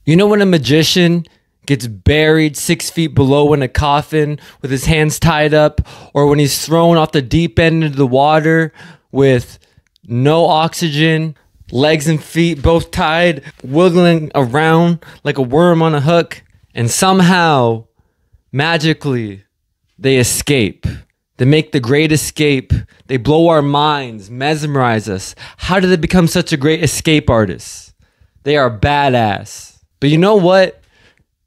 You know when a magician gets buried 6 feet below in a coffin with his hands tied up, or when he's thrown off the deep end into the water with no oxygen, legs and feet both tied, wiggling around like a worm on a hook, and somehow, magically, they escape. They make the great escape. They blow our minds, mesmerize us. How did they become such a great escape artist? They are badass. But you know what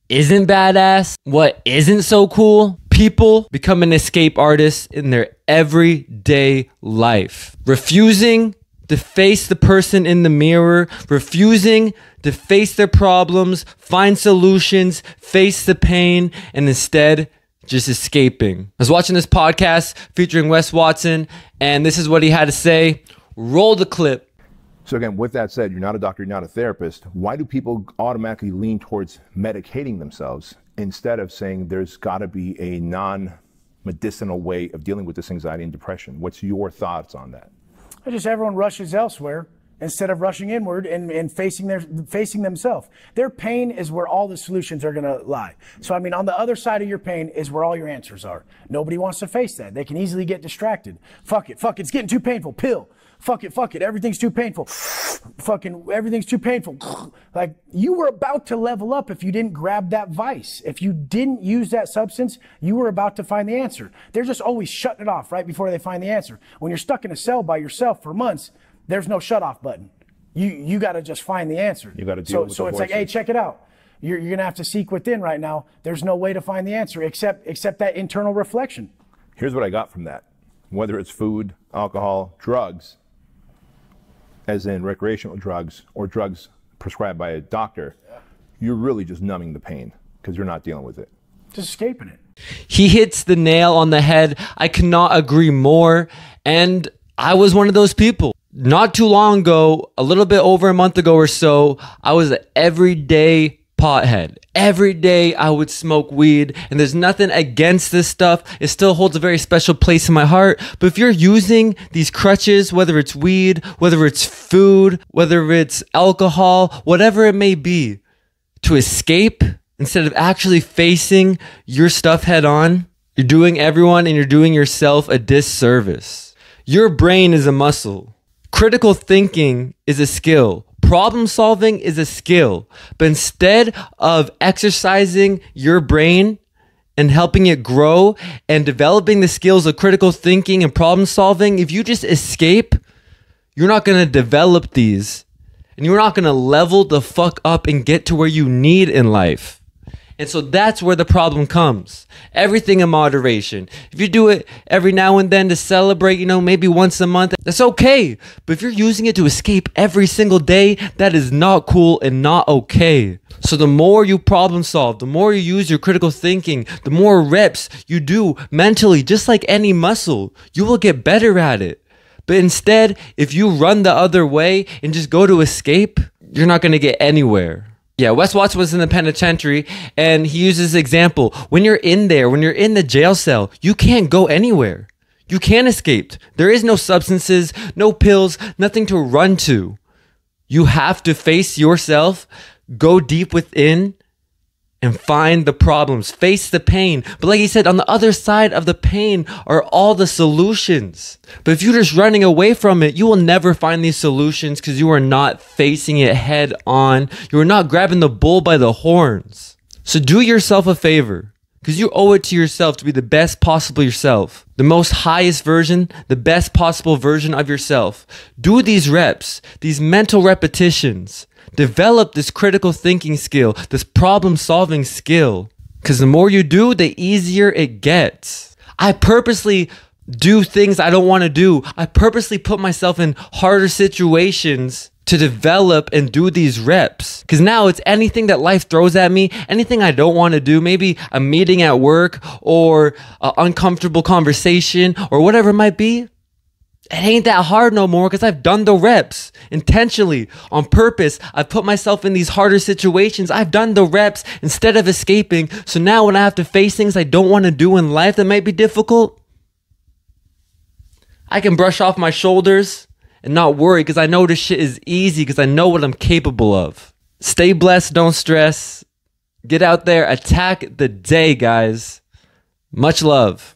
isn't badass? What isn't so cool? People become an escape artist in their everyday life. Refusing to face the person in the mirror, refusing to face their problems, find solutions, face the pain, and instead just escaping. I was watching this podcast featuring Wes Watson, and this is what he had to say. Roll the clip. So again, with that said, you're not a doctor, you're not a therapist. Why do people automatically lean towards medicating themselves instead of saying there's got to be a non-medicinal way of dealing with this anxiety and depression? What's your thoughts on that? Just everyone rushes elsewhere instead of rushing inward and facing themselves. Their pain is where all the solutions are going to lie. So, I mean, on the other side of your pain is where all your answers are. Nobody wants to face that. They can easily get distracted. Fuck it, it's getting too painful. Pill. Fuck it, everything's too painful. Everything's too painful. Like, you were about to level up if you didn't grab that vice. If you didn't use that substance, you were about to find the answer. They're just always shutting it off right before they find the answer. When you're stuck in a cell by yourself for months, there's no shut off button. You got to just find the answer. You got to deal with the So it's voices. like, hey, check it out. You're going to have to seek within right now. There's no way to find the answer except that internal reflection. Here's what I got from that. Whether it's food, alcohol, drugs, as in recreational drugs or drugs prescribed by a doctor, you're really just numbing the pain because you're not dealing with it. Just escaping it. He hits the nail on the head. I cannot agree more. And I was one of those people. Not too long ago, a little bit over a month ago or so, I was an everyday pothead. Every day I would smoke weed, and there's nothing against this stuff. It still holds a very special place in my heart. But if you're using these crutches, whether it's weed, whether it's food, whether it's alcohol, whatever it may be, to escape instead of actually facing your stuff head on, you're doing everyone and you're doing yourself a disservice. Your brain is a muscle. Critical thinking is a skill. Problem solving is a skill, but instead of exercising your brain and helping it grow and developing the skills of critical thinking and problem solving, if you just escape, you're not going to develop these and you're not going to level the fuck up and get to where you need in life. And so that's where the problem comes. Everything in moderation. If you do it every now and then to celebrate, maybe once a month, that's okay. But if you're using it to escape every single day, that is not cool and not okay. So the more you problem solve, the more you use your critical thinking, the more reps you do mentally, just like any muscle, you will get better at it. But instead, if you run the other way and just go to escape, you're not going to get anywhere. Yeah, Wes Watson was in the penitentiary, and he uses this example. When you're in there, when you're in the jail cell, you can't go anywhere. You can't escape. There is no substances, no pills, nothing to run to. You have to face yourself, go deep within, and find the problems, face the pain. But like he said, on the other side of the pain are all the solutions. But if you're just running away from it, you will never find these solutions because you are not facing it head on. You are not grabbing the bull by the horns. So do yourself a favor, because you owe it to yourself to be the best possible yourself, the most highest version, the best possible version of yourself. Do these reps, these mental repetitions. Develop this critical thinking skill, this problem solving skill. Because the more you do, the easier it gets. I purposely do things I don't want to do. I purposely put myself in harder situations to develop and do these reps. Because now it's anything that life throws at me, anything I don't want to do, maybe a meeting at work or an uncomfortable conversation or whatever it might be. It ain't that hard no more because I've done the reps intentionally, on purpose. I've put myself in these harder situations. I've done the reps instead of escaping. So now when I have to face things I don't want to do in life that might be difficult, I can brush off my shoulders and not worry because I know this shit is easy because I know what I'm capable of. Stay blessed, don't stress. Get out there, attack the day, guys. Much love.